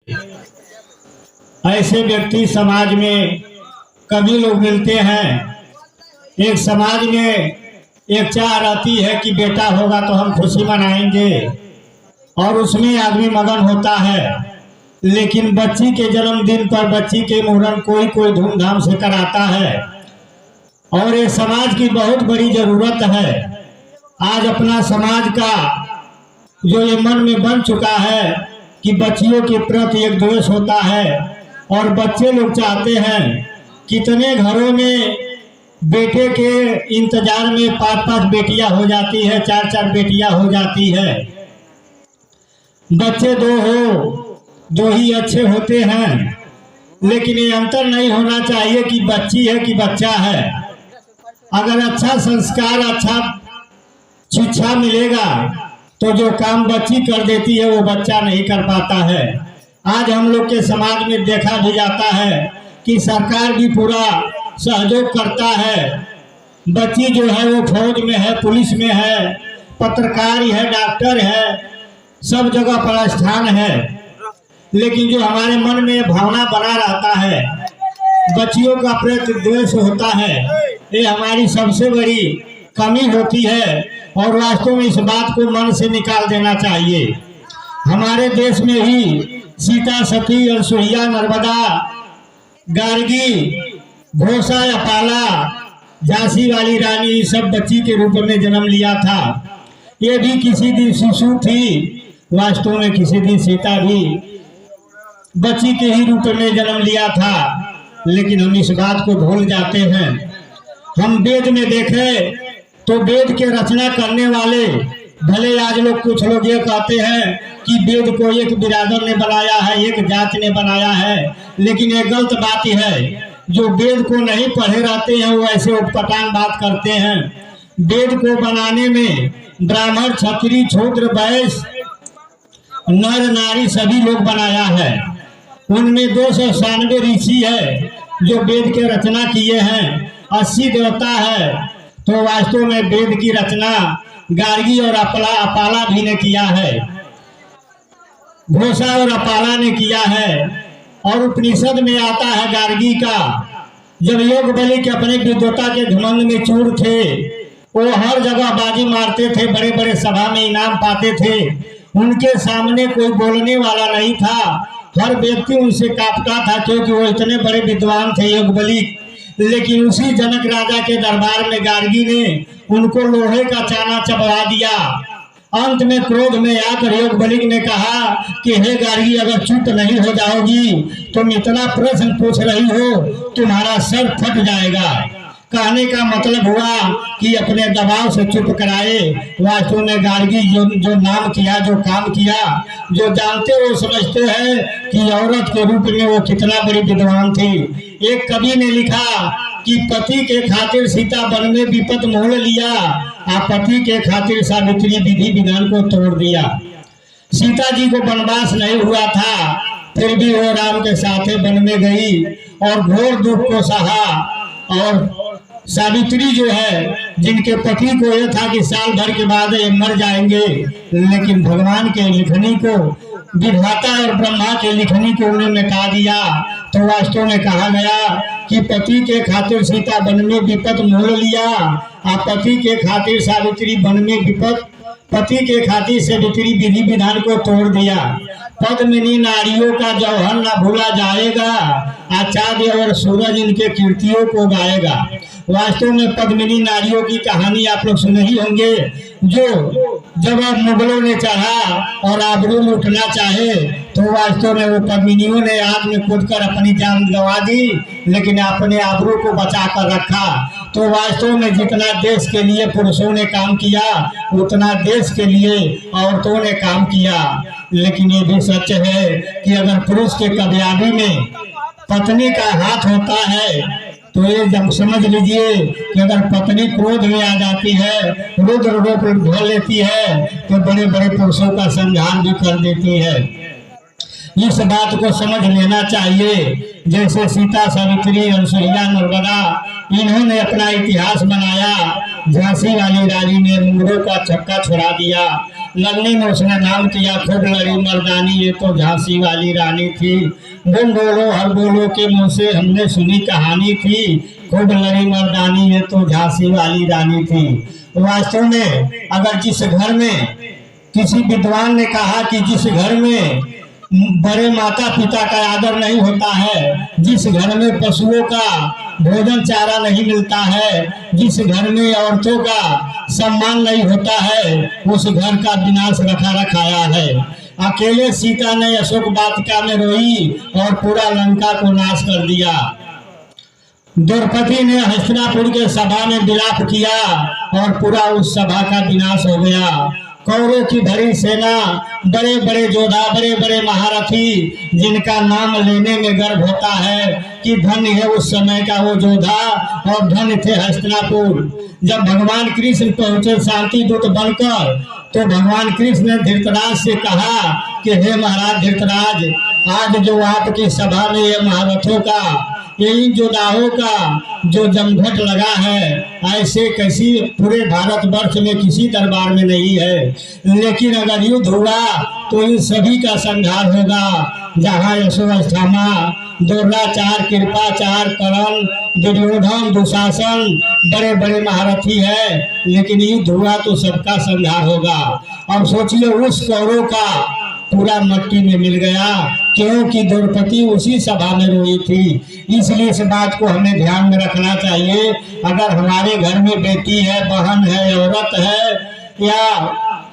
ऐसे व्यक्ति समाज में कभी लोग मिलते हैं। एक समाज में एक चाह रहती है कि बेटा होगा तो हम खुशी मनाएंगे और उसमें आदमी मगन होता है, लेकिन बच्ची के जन्मदिन पर बच्ची के मुहूर्त कोई कोई धूमधाम से कराता है और ये समाज की बहुत बड़ी जरूरत है। आज अपना समाज का जो ये मन में बन चुका है कि बच्चियों के प्रति एक द्वेष होता है और बच्चे लोग चाहते हैं, कितने घरों में बेटे के इंतजार में 5-5 बेटियां हो जाती है, 4-4 बेटियां हो जाती है। बच्चे दो ही अच्छे होते हैं, लेकिन ये अंतर नहीं होना चाहिए कि बच्ची है कि बच्चा है। अगर अच्छा संस्कार, अच्छा शिक्षा मिलेगा तो जो काम बच्ची कर देती है वो बच्चा नहीं कर पाता है। आज हम लोग के समाज में देखा भी जाता है कि सरकार भी पूरा सहयोग करता है। बच्ची जो है वो फौज में है, पुलिस में है, पत्रकार है, डॉक्टर है, सब जगह पर स्थान है, लेकिन जो हमारे मन में भावना बना रहता है, बच्चियों का प्रति द्वेष होता है, ये हमारी सबसे बड़ी कमी होती है और वास्तव में इस बात को मन से निकाल देना चाहिए। हमारे देश में ही सीता, सती, अनसुईया, नर्मदा, गार्गी, घोषा, अपाला, झांसी वाली रानी सब बच्ची के रूप में जन्म लिया था। ये भी किसी दिन शिशु थी, वास्तव में किसी दिन सीता भी बच्ची के ही रूप में जन्म लिया था, लेकिन हम इस बात को भूल जाते हैं। हम वेद में देखें तो वेद के रचना करने वाले, भले आज लोग कुछ लोग ये कहते हैं कि वेद को एक बिरादर ने बनाया है, एक जात ने बनाया है, लेकिन ये गलत बात है। जो वेद को नहीं पढ़े रहते हैं वो ऐसे उटपटांग बात करते हैं। वेद को बनाने में ब्राह्मण, क्षत्रिय, शूद्र, वैश्य, नर, नारी सभी लोग बनाया है। उनमें 296 ऋषि है जो वेद के रचना किए हैं, 80 देवता है। तो वास्तव में वेद की रचना गार्गी और अपाला भी ने किया है, घोषा और अपाला ने किया है। और उपनिषद में आता है गार्गी का, जब योग बलि के अपने विद्वता के घमंड में चूर थे, वो हर जगह बाजी मारते थे, बड़े बड़े सभा में इनाम पाते थे, उनके सामने कोई बोलने वाला नहीं था, हर व्यक्ति उनसे कांपता था क्योंकि वो इतने बड़े विद्वान थे योग बलि। लेकिन उसी जनक राजा के दरबार में गार्गी ने उनको लोहे का चाना चबवा दिया। अंत में क्रोध में आकर योग बलि ने कहा कि हे गार्गी, अगर चुप नहीं हो जाओगी, तुम इतना प्रश्न पूछ रही हो, तुम्हारा सर फट जाएगा। कहने का मतलब हुआ कि अपने दबाव से चुप कराए। वास्तव में गार्गी जो नाम किया, जो काम किया, जो जानते वो समझते हैं कि औरत के रूप में वो कितना बड़ी विद्वान थी। एक कवि ने लिखा कि पति के खातिर सीता वन में विपत मोल लिया, और पति के खातिर सावित्री विधि विधान को तोड़ दिया। सीता जी को वनवास नहीं हुआ था, फिर भी वो राम के साथ वन में गई और घोर दुख को सहा। और सावित्री जो है, जिनके पति को यह था कि साल भर के बाद ये मर जाएंगे, लेकिन भगवान के लिखनी को, विधाता और ब्रह्मा के लिखनी को उन्हें मिटा दिया। तो वास्तव में कहा गया कि पति के खातिर सीता वन में विपत मोल लिया, और पति के खातिर सावित्री वन में विपत, पति के खातिर सावित्री विधि विधान को तोड़ दिया। पद्मिनी नारियों का जौहर न भूला जाएगा, आचार्य और सूरज इनके कीर्तियों को गाएगा। वास्तव में पद्मिनी नारियों की कहानी आप लोग सुने ही होंगे, जो जब मुगलों ने चढ़ा और आबरू लूटना चाहे तो वास्तव में वो पद्मिनियों ने आग में कूदकर अपनी जान गंवा दी, लेकिन अपने आबरू को बचा कर रखा। तो वास्तव में जितना देश के लिए पुरुषों ने काम किया, उतना देश के लिए औरतों ने काम किया। लेकिन ये भी सच है कि अगर पुरुष के कामयाबी में पत्नी का हाथ होता है तो ये जब समझ लीजिए कि अगर पत्नी क्रोध में आ जाती है, रुद्र रूप ढोल लेती है, तो बड़े बड़े पुरुषों का संहार भी कर देती है। इस बात को समझ लेना चाहिए। जैसे सीता, सावित्री, अनसुईया, नर्मदा, इन्होंने अपना इतिहास बनाया झांसी वाली रानी ने मुंगरों का छक्का छुड़ा दिया। लड़ने में उसने नाम किया, खूब लड़ी मर्दानी, ये तो झांसी वाली रानी थी। गुम बोलो हर बोलो के मुँह से हमने सुनी कहानी थी, खूब लड़ी मर्दानी, ये तो झांसी वाली रानी थी। वास्तव में अगर जिस घर में, किसी विद्वान ने कहा कि जिस घर में बड़े माता पिता का आदर नहीं होता है, जिस घर में पशुओं का भोजन चारा नहीं मिलता है, जिस घर में औरतों का सम्मान नहीं होता है, उस घर का विनाश रखा रखाया है। अकेले सीता ने अशोक वाटिका में रोई और पूरा लंका को नाश कर दिया। द्रौपदी ने हस्तिनापुर के सभा में विलाप किया और पूरा उस सभा का विनाश हो गया। कौरवों की भरी सेना, बड़े बड़े योद्धा, बड़े बड़े महारथी, जिनका नाम लेने में गर्व होता है कि धन्य है उस समय का वो योद्धा और धन्य थे हस्तिनापुर। जब भगवान कृष्ण पहुंचे शांति दूत बनकर, तो भगवान कृष्ण ने धृतराज से कहा कि हे महाराज धृतराज, आज जो आपकी सभा में ये महारथों का, यही योद्धाओं का जो जमघट लगा है, ऐसे किसी पूरे भारतवर्ष में किसी दरबार में नहीं है। लेकिन अगर युद्ध हुआ तो इन सभी का संहार होगा। जहाँ यशोवस्थामा, द्रोणाचार्य, कृपाचार्य, कर्ण, दुर्योधन, दुशासन बड़े बड़े महारथी है, लेकिन युद्ध हुआ तो सबका संहार होगा। अब सोचिए उस कौरव का पूरा मट्टी में मिल गया, क्योंकि द्रौपदी उसी सभा में रोई थी। इसलिए इस बात को हमें ध्यान में रखना चाहिए। अगर हमारे घर में बेटी है, बहन है, औरत है या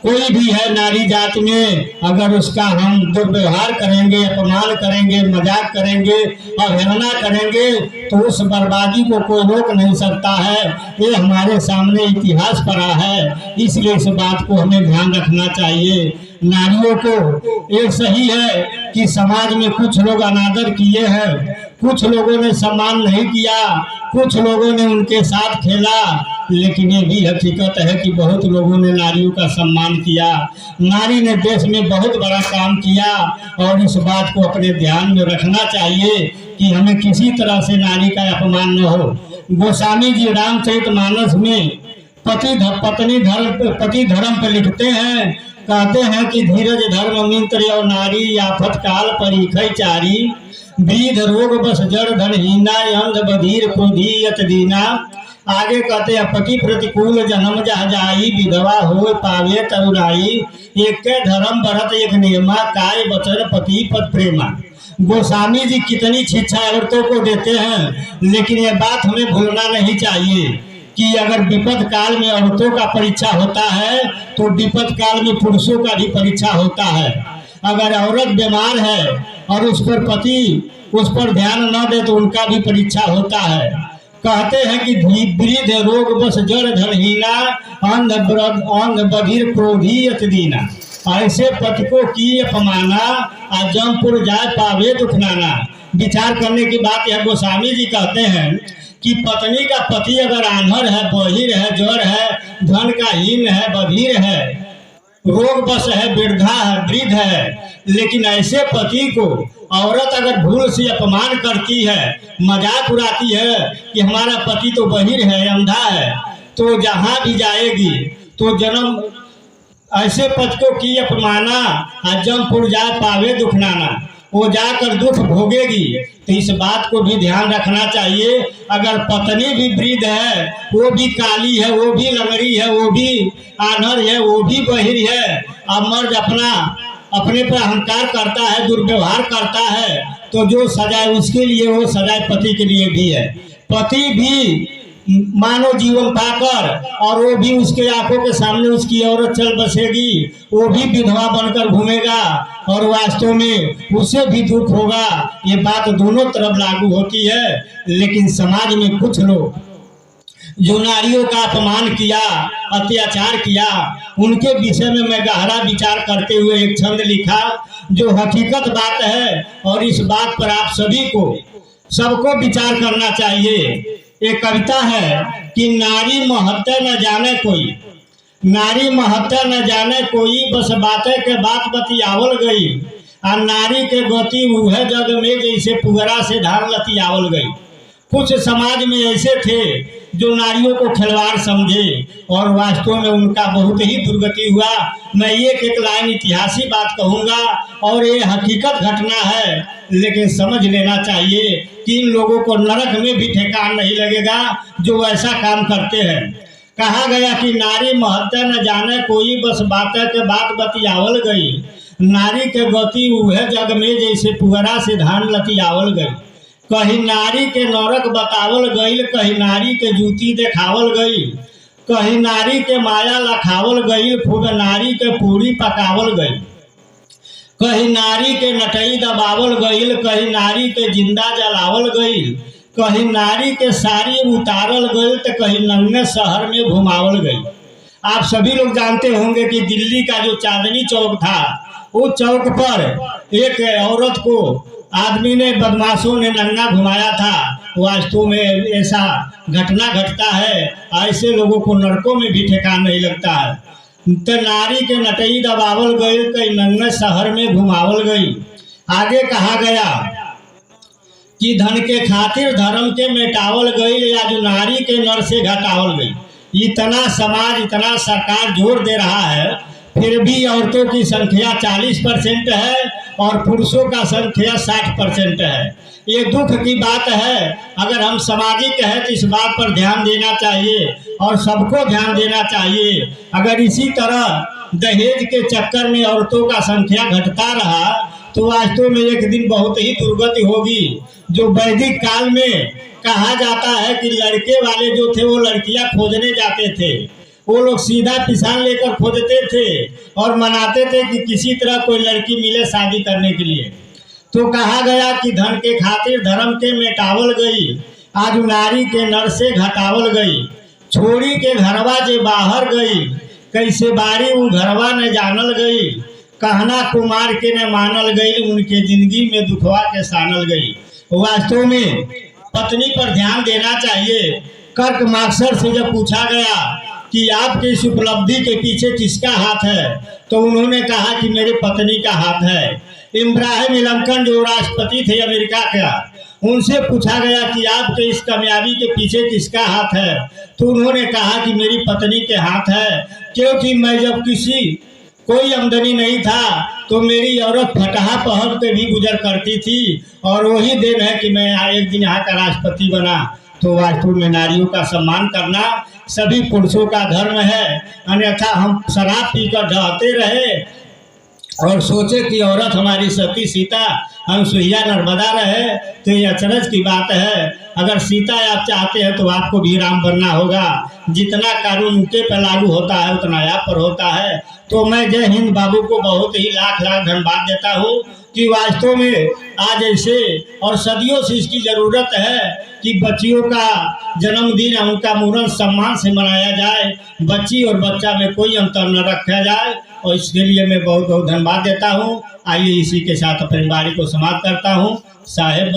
कोई भी है नारी जात में, अगर उसका हम दुर्व्यवहार करेंगे, अपमान करेंगे, मजाक करेंगे, अवहेलना करेंगे, तो उस बर्बादी को कोई रोक नहीं सकता है। ये हमारे सामने इतिहास पड़ा है। इसलिए इस बात को हमें ध्यान रखना चाहिए। नारियों को ये सही है कि समाज में कुछ लोग अनादर किए हैं, कुछ लोगों ने सम्मान नहीं किया, कुछ लोगों ने उनके साथ खेला, लेकिन ये भी हकीकत है कि बहुत लोगों ने नारियों का सम्मान किया। नारी ने देश में बहुत बड़ा काम किया और इस बात को अपने ध्यान में रखना चाहिए कि हमें किसी तरह से नारी का अपमान न हो। गोस्वामी जी रामचरितमानस में पति धर्म पर लिखते हैं, कहते हैं कि धीरज धर्म मित्र और नारी, आफत काल परिखै चारी, वृद्ध रोग बस जड़ धनहीना, अंध बधिर क्रोधियत दीना। आगे कहते हैं पति प्रतिकूल जन्म जह जाई, विधवा हो पावे तरुराई, एक धर्म भरत एक नियमा, काय बचन पति पद प्रेमा। गोस्वामी जी कितनी शिक्षा औरतों को देते हैं, लेकिन ये बात हमें भूलना नहीं चाहिए कि अगर विपद काल में औरतों का परीक्षा होता है तो विपद काल में पुरुषों का भी परीक्षा होता है। अगर औरत बीमार है और उस पर पति उस पर ध्यान न दे तो उनका भी परीक्षा होता है। कहते हैं कि वृद्ध रोग बस जड़ धनहीना, अंध बधिर क्रोधियत दीना। ऐसे पति को की अपमाना, आज जमपुर जाए पावे दुख नाना। विचार करने की बात यह गोस्वामी जी कहते हैं कि पत्नी का पति अगर आंधर है, बहिर है, जड़ है, धन का हीन है, बधिर है, रोग बस है, वृद्धा है, वृद्ध है, लेकिन ऐसे पति को औरत अगर भूल से अपमान करती है, मजाक उड़ाती है कि हमारा पति तो बहिर है, अंधा है, तो जहाँ भी जाएगी तो जन्म ऐसे पति को की अपमाना, जमपुर जाए पावे दुख नाना, वो जाकर दुख भोगेगी। तो इस बात को भी ध्यान रखना चाहिए। अगर पत्नी भी वृद्ध है, वो भी काली है, वो भी लंगड़ी है, वो भी आनर है, वो भी बहिर है, अब मर्द अपने पर अहंकार करता है, दुर्व्यवहार करता है, तो जो सजा उसके लिए वो सजा पति के लिए भी है। पति भी मानव जीवन पाकर और वो भी उसके आंखों के सामने उसकी औरत चल बसेगी, वो भी विधवा बनकर घूमेगा और वास्तव में उसे भी दुख होगा। ये बात दोनों तरफ लागू होती है। लेकिन समाज में कुछ लोग जो नारियों का अपमान किया, अत्याचार किया, उनके विषय में मैं गहरा विचार करते हुए एक छंद लिखा जो हकीकत बात है और इस बात पर आप सबको विचार करना चाहिए। एक कविता है कि नारी महत्व न जाने कोई, नारी महत्व न जाने कोई, बस बातें के बात बतियावल गई, और नारी के गति वह जग में जैसे पुगरा से धार लतियावल गई। कुछ समाज में ऐसे थे जो नारियों को खिलवाड़ समझे और वास्तव में उनका बहुत ही दुर्गति हुआ। मैं एक लाइन इतिहासी बात कहूँगा और ये हकीकत घटना है, लेकिन समझ लेना चाहिए कि इन लोगों को नरक में भी ठिकान नहीं लगेगा जो ऐसा काम करते हैं। कहा गया कि नारी महत्व न जाने कोई, बस बात के बात बतियावल गई। नारी के गति उहे जग में जैसे पुअरा से धान लतियावल गई। कहीं नारी के नरक बतावल गईल, कहीं नारी के जूती देखावल गई, कहीं नारी के माया लखावल गईल, खूब नारी के पूरी पकावल गई। कहीं नारी के नटई दबावल गईल, कहीं नारी के जिंदा जलावल गईल, कहीं नारी के साड़ी उतारल गई, तो कहीं नंगे शहर में घुमावल गई। आप सभी लोग जानते होंगे कि दिल्ली का जो चांदनी चौक था, उस चौक पर एक औरत को आदमी ने, बदमाशों ने नंगा घुमाया था। वास्तव में ऐसा घटना घटता है, ऐसे लोगों को नरकों में भी ठिकान नहीं लगता है। तो नारी के नटई दबावल गई, कहीं नंगे शहर में घुमावल गई। आगे कहा गया कि धन के खातिर धर्म के मेटावल गई, या जो नारी के नर से घटावल गई। इतना समाज, इतना सरकार जोर दे रहा है, फिर भी औरतों की संख्या 40% है और पुरुषों का संख्या 60% है। ये दुख की बात है। अगर हम सामाजिक है तो इस बात पर ध्यान देना चाहिए और सबको ध्यान देना चाहिए। अगर इसी तरह दहेज के चक्कर में औरतों का संख्या घटता रहा तो वास्तव में एक दिन बहुत ही दुर्गति होगी। जो वैदिक काल में कहा जाता है कि लड़के वाले जो थे वो लड़कियां खोजने जाते थे, वो लोग सीधा पिसान लेकर खोजते थे और मनाते थे कि किसी तरह कोई लड़की मिले शादी करने के लिए। तो कहा गया कि धन के खातिर धर्म के मेटावल गई, आज नारी के नर से घटावल गई। छोड़ी के घरवा जे बाहर गई, कैसे बारी वो घरवा न जानल गई। कहना कुमार के न मानल गई, उनके जिंदगी में दुखवा के सानल गई। वास्तव में पत्नी पर ध्यान देना चाहिए। कर्क मास्टर से जब पूछा गया कि आपके इस उपलब्धि के पीछे किसका हाथ है, तो उन्होंने कहा कि मेरे पत्नी का हाथ है। इब्राहिम लिंकन जो राष्ट्रपति थे अमेरिका का, उनसे पूछा गया कि आपके इस कामयाबी के पीछे किसका हाथ है, तो उन्होंने कहा कि मेरी पत्नी के हाथ है। क्योंकि मैं जब कोई आमदनी नहीं था तो मेरी औरत फटहा पहन के भी गुजर करती थी और वही दिन है कि मैं एक दिन यहाँ का राष्ट्रपति बना। तो वास्तव में नारियों का सम्मान करना सभी पुरुषों का धर्म है। अन्यथा हम शराब पीकर ढहते रहे और सोचे कि औरत हमारी सती सीता, हम सुइया नर्मदा रहे, तो ये अचरज की बात है। अगर सीता आप चाहते हैं तो आपको भी राम बनना होगा। जितना कानून उनके पर लागू होता है उतना आप पर होता है। तो मैं जय हिंद बाबू को बहुत ही लाख लाख धन्यवाद देता हूँ कि वास्तव में आज ऐसे और सदियों से इसकी ज़रूरत है कि बच्चियों का जन्मदिन, उनका मुहूर्त सम्मान से मनाया जाए, बच्ची और बच्चा में कोई अंतर न रखा जाए, और इसके लिए मैं बहुत बहुत धन्यवाद देता हूँ। आइए इसी के साथ अपनी बारी को समाप्त करता हूँ। साहेब